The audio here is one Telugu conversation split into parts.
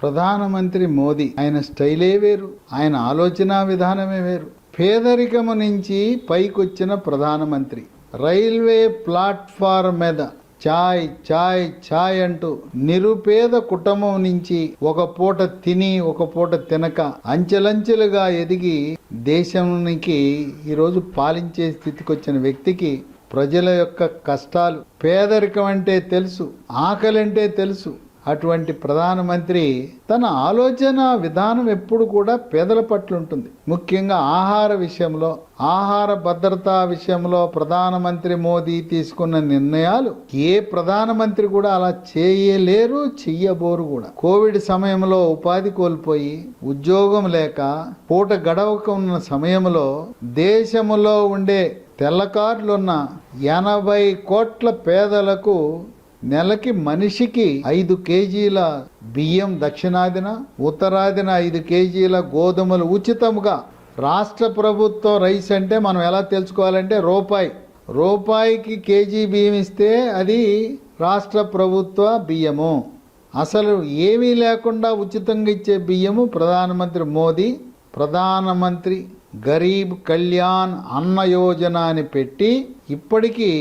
ప్రధానమంత్రి మోదీ ఆయన స్టైలే వేరు, ఆయన ఆలోచన విధానమే వేరు. పేదరికము నుంచి పైకొచ్చిన ప్రధానమంత్రి రైల్వే ప్లాట్ఫారం మీద చాయ్ చాయ్ చాయ్ అంటూ నిరుపేద కుటుంబం నుంచి ఒక పూట తిని ఒక పూట తినక అంచెలంచెలుగా ఎదిగి దేశానికి ఈరోజు పాలించే స్థితికి వచ్చిన వ్యక్తికి ప్రజల యొక్క కష్టాలు, పేదరికం అంటే తెలుసు, ఆకలి అంటే తెలుసు. అటువంటి ప్రధానమంత్రి తన ఆలోచన విధానం ఎప్పుడు కూడా పేదల పట్ల ఉంటుంది. ముఖ్యంగా ఆహార విషయంలో, ఆహార భద్రతా విషయంలో ప్రధానమంత్రి మోదీ తీసుకున్న నిర్ణయాలు ఏ ప్రధానమంత్రి కూడా అలా చేయలేరు, చెయ్యబోరు కూడా. కోవిడ్ సమయంలో ఉపాధి కోల్పోయి ఉద్యోగం లేక పూట గడవక ఉన్న సమయంలో దేశంలో ఉండే తెల్లకార్లున్న 80 కోట్ల పేదలకు నెలకి మనిషికి 5 కేజీల బియ్యం దక్షిణాదిన, ఉత్తరాదిన 5 కేజీల గోధుమలు ఉచితంగా. రాష్ట్ర ప్రభుత్వం రైస్ అంటే మనం ఎలా తెలుసుకోవాలంటే రూపాయికి కేజీ బియ్యం ఇస్తే అది రాష్ట్ర ప్రభుత్వ బియ్యము. అసలు ఏమీ లేకుండా ఉచితంగా ఇచ్చే బియ్యము ప్రధానమంత్రి మోదీ ప్రధానమంత్రి గరీబ్ కళ్యాణ్ అన్న యోజన అని పెట్టి ఇప్పటికీ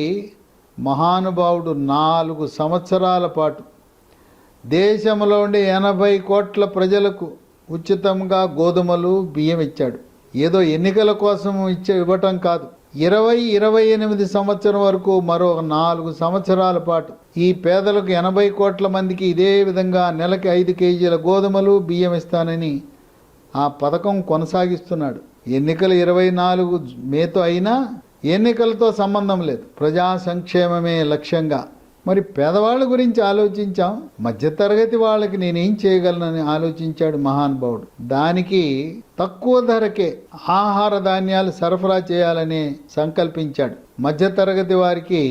మహానుభావుడు 4 సంవత్సరాల పాటు దేశంలో ఉండే 80 కోట్ల ప్రజలకు ఉచితంగా గోధుమలు బియ్యం ఇచ్చాడు. ఏదో ఎన్నికల కోసం ఇవ్వటం కాదు. 28 సంవత్సరం వరకు మరో 4 సంవత్సరాల పాటు ఈ పేదలకు 80 కోట్ల మందికి ఇదే విధంగా నెలకి 5 కేజీల గోధుమలు బియ్యం ఇస్తానని ఆ పథకం కొనసాగిస్తున్నాడు. ఎన్నికలు 24 మేతో అయినా ఎన్నికలతో సంబంధం లేదు. ప్రజా సంక్షేమమే లక్ష్యంగా. మరి పేదవాళ్ళ గురించి ఆలోచించాం, మధ్యతరగతి వాళ్ళకి నేనేం చేయగలనని ఆలోచించాడు మహానుభావుడు. దానికి తక్కువ ధరకే ఆహార ధాన్యాలు సరఫరా చేయాలని సంకల్పించాడు. మధ్యతరగతి వారికి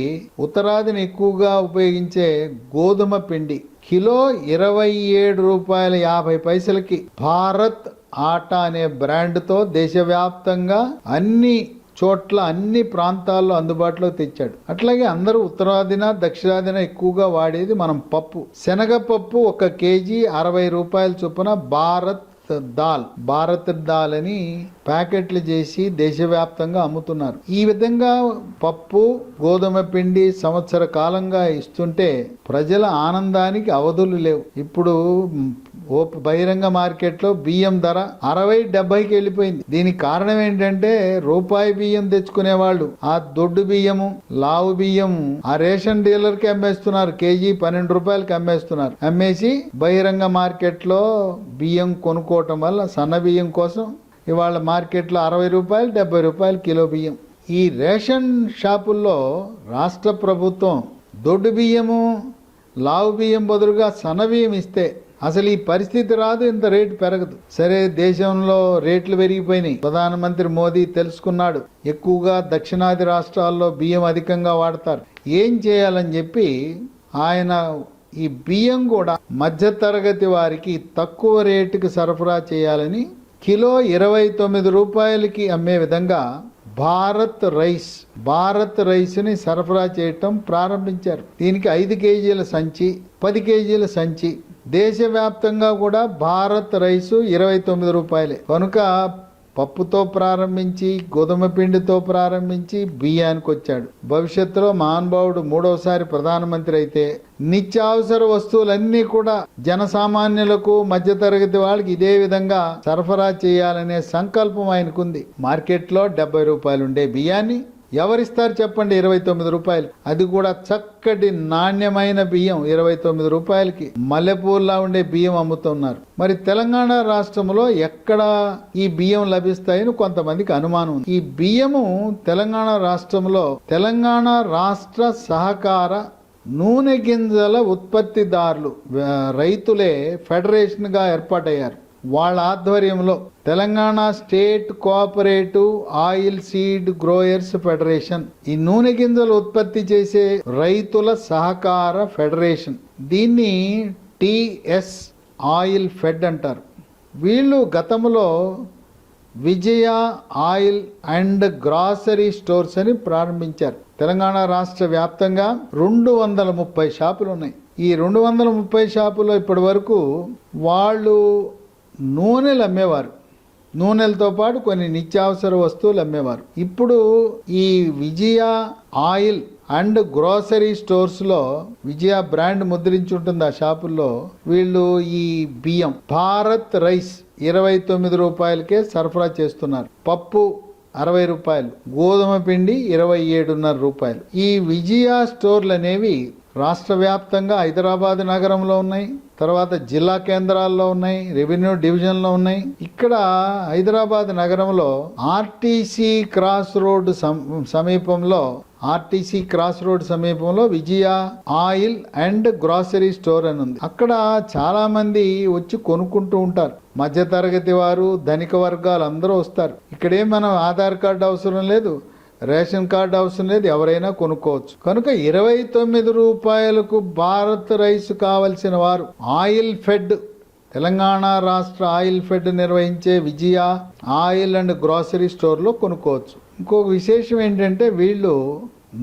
ఉత్తరాదిని ఎక్కువగా ఉపయోగించే గోధుమ పిండి కిలో 27 రూపాయల 50 పైసలకి భారత్ ఆటా అనే బ్రాండ్తో దేశవ్యాప్తంగా అన్ని చోట్ల అన్ని ప్రాంతాల్లో అందుబాటులో తెచ్చాడు. అట్లాగే అందరూ ఉత్తరాదిన దక్షిణాదిన ఎక్కువగా వాడేది మనం పప్పు, శనగపప్పు 1 కేజీ 60 రూపాయల చొప్పున భారత్ దాల్ అని ప్యాకెట్లు చేసి దేశవ్యాప్తంగా అమ్ముతున్నారు. ఈ విధంగా పప్పు గోధుమ పిండి సంవత్సర కాలంగా ఇస్తుంటే ప్రజల ఆనందానికి అవధులు లేవు. ఇప్పుడు బహిరంగ మార్కెట్లో బియ్యం ధర 60-70కి వెళ్ళిపోయింది. దీనికి కారణం ఏంటంటే రూపాయి బియ్యం తెచ్చుకునే వాళ్ళు ఆ దొడ్డు బియ్యము, లావు బియ్యము ఆ రేషన్ డీలర్కి అమ్మేస్తున్నారు. కేజీ 12 రూపాయలకి అమ్మేస్తున్నారు. అమ్మేసి బహిరంగ మార్కెట్లో బియ్యం కొనుక్కోవటం వల్ల సన్న బియ్యం కోసం ఇవాళ మార్కెట్లో 60 రూపాయలు 70 రూపాయలు కిలో బియ్యం. ఈ రేషన్ షాపుల్లో రాష్ట్ర ప్రభుత్వం దొడ్డు బియ్యము లావు బియ్యం బదులుగా సన్న బియ్యం ఇస్తే అసలు ఈ పరిస్థితి రాదు, ఇంత రేటు పెరగదు. సరే, దేశంలో రేట్లు పెరిగిపోయినాయి. ప్రధానమంత్రి మోదీ తెలుసుకున్నాడు, ఎక్కువగా దక్షిణాది రాష్ట్రాల్లో బియ్యం అధికంగా వాడతారు. ఏం చేయాలని చెప్పి ఆయన ఈ బియ్యం కూడా మధ్యతరగతి వారికి తక్కువ రేటుకి సరఫరా చేయాలని కిలో 29 రూపాయలకి అమ్మే విధంగా భారత్ రైస్ని సరఫరా చేయటం ప్రారంభించారు. దీనికి 5 కేజీల సంచి, 10 కేజీల సంచి. దేశవ్యాప్తంగా కూడా భారత్ రైసు 29 రూపాయలే. కనుక పప్పుతో ప్రారంభించి గోధుమ పిండితో ప్రారంభించి బియ్యానికి వచ్చాడు. భవిష్యత్తులో మహానుభావుడు 3వసారి ప్రధానమంత్రి అయితే నిత్యావసర వస్తువులన్నీ కూడా జనసామాన్యులకు మధ్యతరగతి వాళ్ళకి ఇదే విధంగా సరఫరా చేయాలనే సంకల్పం ఆయనకుంది. మార్కెట్లో 70 రూపాయలు ఉండే బియ్యాన్ని ఎవరిస్తారు చెప్పండి? 29 రూపాయలు. అది కూడా చక్కటి నాణ్యమైన బియ్యం 29 రూపాయలకి మల్లెపూల్లా ఉండే బియ్యం అమ్ముతున్నారు. మరి తెలంగాణ రాష్ట్రంలో ఎక్కడ ఈ బియ్యం లభిస్తాయని కొంతమందికి అనుమానం ఉంది. ఈ బియ్యము తెలంగాణ రాష్ట్రంలో తెలంగాణ రాష్ట్ర సహకార నూనె గింజల ఉత్పత్తిదారులు రైతులే ఫెడరేషన్గా ఏర్పాటయ్యారు. వాళ్ళ ఆధ్వర్యంలో Telangana state cooperative oil seed growers federation, ఈ నూనె గింజలు ఉత్పత్తి చేసే రైతుల సహకార ఫెడరేషన్, దీన్ని టిఎస్ ఆయిల్ ఫెడ్ అంటారు. వీళ్ళు గతంలో విజయ ఆయిల్ అండ్ గ్రాసరీ స్టోర్స్ అని ప్రారంభించారు. తెలంగాణ రాష్ట్ర వ్యాప్తంగా 230 షాపులు ఉన్నాయి. ఈ 230 షాపుల్లో ఇప్పటి వరకు వాళ్ళు నూనెలు అమ్మేవారు, నూనెలతో పాటు కొన్ని నిత్యావసర వస్తువులు అమ్మేవారు. ఇప్పుడు ఈ విజయ ఆయిల్ అండ్ గ్రోసరీ స్టోర్స్లో విజయ బ్రాండ్ ముద్రించి ఉంటుంది. ఆ షాపుల్లో వీళ్ళు ఈ బియ్యం భారత్ రైస్ 29 రూపాయలకే సరఫరా చేస్తున్నారు. పప్పు 60 రూపాయలు, గోధుమ పిండి 27.5 రూపాయలు. ఈ విజయ స్టోర్లు అనేవి రాష్ట్ర వ్యాప్తంగా హైదరాబాద్ నగరంలో ఉన్నాయి, తర్వాత జిల్లా కేంద్రాల్లో ఉన్నాయి, రెవెన్యూ డివిజన్లో ఉన్నాయి. ఇక్కడ హైదరాబాద్ నగరంలో ఆర్టీసీ క్రాస్ రోడ్ సమీపంలో విజయ ఆయిల్ అండ్ గ్రాసరీ స్టోర్ అని ఉంది. అక్కడ చాలా మంది వచ్చి కొనుక్కుంటూ ఉంటారు. మధ్యతరగతి వారు, ధనిక వర్గాలు అందరూ వస్తారు. ఇక్కడేం మనం ఆధార్ కార్డు అవసరం లేదు, రేషన్ కార్డు అవసరం లేదు, ఎవరైనా కొనుక్కోవచ్చు. కనుక 29 రూపాయలకు భారత్ రైస్ కావలసిన వారు ఆయిల్ ఫెడ్, తెలంగాణ రాష్ట్ర ఆయిల్ ఫెడ్ నిర్వహించే విజయ ఆయిల్ అండ్ గ్రాసరీ స్టోర్లో కొనుక్కోవచ్చు. ఇంకొక విశేషం ఏంటంటే వీళ్ళు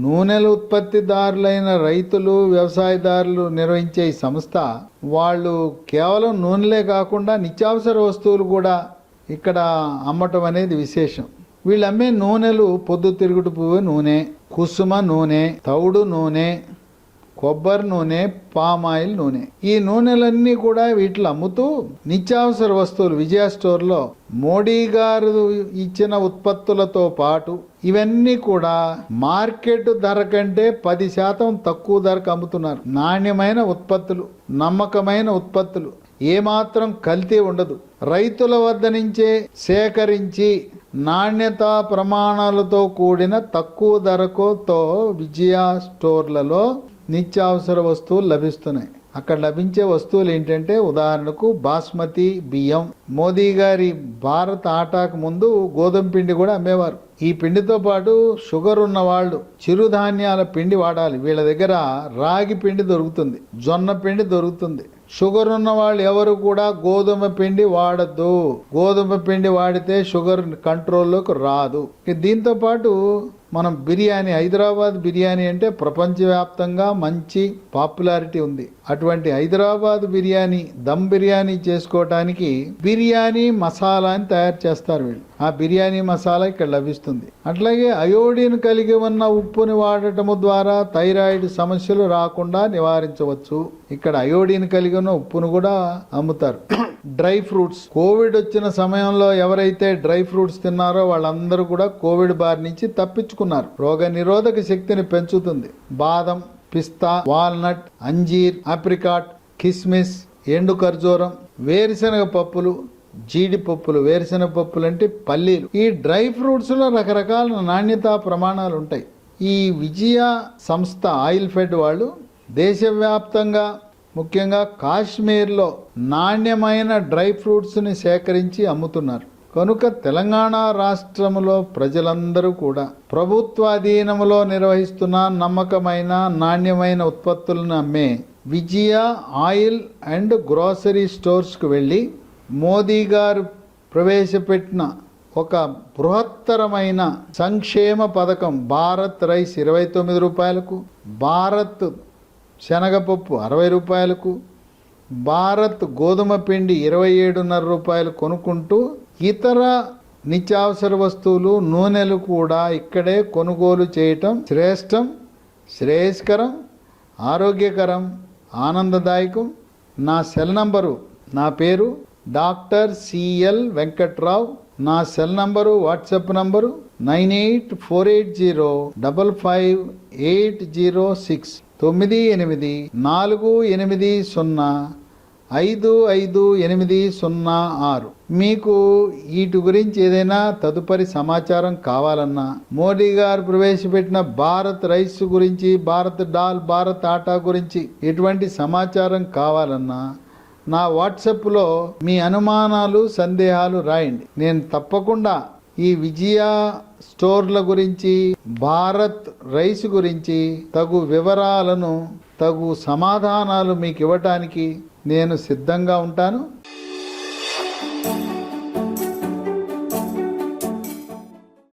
నూనెల ఉత్పత్తిదారులైన రైతులు, వ్యవసాయదారులు నిర్వహించే ఈ సంస్థ వాళ్ళు కేవలం నూనెలే కాకుండా నిత్యావసర వస్తువులు కూడా ఇక్కడ అమ్మటం అనేది విశేషం. వీళ్ళు అమ్మే నూనెలు పొద్దుతిరుగుడు పువ్వు నూనె, కుసుమ నూనె, తౌడు నూనె, కొబ్బరి నూనె, పామాయిల్ నూనె. ఈ నూనెలన్నీ కూడా వీటిలో అమ్ముతూ నిత్యావసర వస్తువులు విజయ స్టోర్లో మోడీ గారు ఇచ్చిన ఉత్పత్తులతో పాటు ఇవన్నీ కూడా మార్కెట్ ధర కంటే 10% తక్కువ ధరకు అమ్ముతున్నారు. నాణ్యమైన ఉత్పత్తులు, నమ్మకమైన ఉత్పత్తులు, ఏమాత్రం కల్తీ ఉండదు. రైతుల వద్ద నుంచే సేకరించి నాణ్యతా ప్రమాణాలతో కూడిన తక్కువ ధరతో విజయ స్టోర్లలో నిత్యావసర వస్తువులు లభిస్తున్నాయి. అక్కడ లభించే వస్తువులు ఏంటంటే ఉదాహరణకు బాస్మతి బియ్యం. మోదీ గారి భారత్ ఆటాకు ముందు గోధుమ పిండి కూడా అమ్మేవారు. ఈ పిండితో పాటు షుగర్ ఉన్న వాళ్ళు చిరుధాన్యాల పిండి వాడాలి. వీళ్ళ దగ్గర రాగి పిండి దొరుకుతుంది, జొన్న పిండి దొరుకుతుంది. షుగర్ ఉన్న వాళ్ళు ఎవరు కూడా గోధుమ పిండి వాడద్దు. గోధుమ పిండి వాడితే షుగర్ కంట్రోల్లోకి రాదు. దీంతో పాటు మనం బిర్యానీ, హైదరాబాద్ బిర్యానీ అంటే ప్రపంచవ్యాప్తంగా మంచి పాపులారిటీ ఉంది. అటువంటి హైదరాబాద్ బిర్యానీ, దమ్ బిర్యానీ చేసుకోవటానికి బిర్యానీ మసాలా అని తయారు చేస్తారు వీళ్ళు. ఆ బిర్యానీ మసాలా ఇక్కడ లభిస్తుంది. అట్లాగే అయోడిన్ కలిగి ఉన్న ఉప్పుని వాడటము ద్వారా థైరాయిడ్ సమస్యలు రాకుండా నివారించవచ్చు. ఇక్కడ అయోడిన్ కలిగి ఉన్న ఉప్పును కూడా అమ్ముతారు. డ్రై ఫ్రూట్స్, కోవిడ్ వచ్చిన సమయంలో ఎవరైతే డ్రై ఫ్రూట్స్ తిన్నారో వాళ్ళందరూ కూడా కోవిడ్ బారి నుంచి తప్పించుకున్నారు. రోగ నిరోధక శక్తిని పెంచుతుంది. బాదం, పిస్తా, వాల్నట్, అంజీర్, ఆప్రికాట్, కిస్మిస్, ఎండు ఖర్జూరం, వేరుశనగ పప్పులు, జీడిపప్పులు. వేరుశనగ పప్పులు అంటే పల్లీలు. ఈ డ్రై ఫ్రూట్స్ లో రకరకాల నాణ్యతా ప్రమాణాలు ఉంటాయి. ఈ విజయ సంస్థ ఆయిల్ ఫెడ్ వాళ్ళు దేశవ్యాప్తంగా ముఖ్యంగా కాశ్మీర్లో నాణ్యమైన డ్రై ఫ్రూట్స్ని సేకరించి అమ్ముతున్నారు. కనుక తెలంగాణ రాష్ట్రంలో ప్రజలందరూ కూడా ప్రభుత్వాధీనంలో నిర్వహిస్తున్న నమ్మకమైన నాణ్యమైన ఉత్పత్తులను అమ్మే విజయ ఆయిల్ అండ్ గ్రోసరీ స్టోర్స్కు వెళ్ళి మోదీ గారు ప్రవేశపెట్టిన ఒక బృహత్తరమైన సంక్షేమ పథకం భారత్ రైస్ 29 రూపాయలకు, భారత్ శనగపప్పు 60 రూపాయలకు, భారత్ గోధుమ పిండి 27.5 రూపాయలు కొనుక్కుంటూ ఇతర నిత్యావసర వస్తువులు, నూనెలు కూడా ఇక్కడే కొనుగోలు చేయటం శ్రేష్టం, శ్రేయస్కరం, ఆరోగ్యకరం, ఆనందదాయకం. నా సెల్ నంబరు, నా పేరు డాక్టర్ సిఎల్ వెంకట్రావు. నా సెల్ నంబరు, వాట్సాప్ నంబరు 9848055806 9840550806. మీకు వీటి గురించి ఏదైనా తదుపరి సమాచారం కావాలన్నా, మోడీ గారు ప్రవేశపెట్టిన భారత్ రైస్ గురించి, భారత్ డాల్, భారత్ ఆటా గురించి ఎటువంటి సమాచారం కావాలన్నా నా వాట్సాప్లో మీ అనుమానాలు, సందేహాలు రాయండి. నేను తప్పకుండా ఈ విజయ స్టోర్ల గురించి, భారత్ రైస్ గురించి తగు వివరాలను, తగు సమాధానాలు మీకు ఇవ్వటానికి నేను సిద్ధంగా ఉంటాను.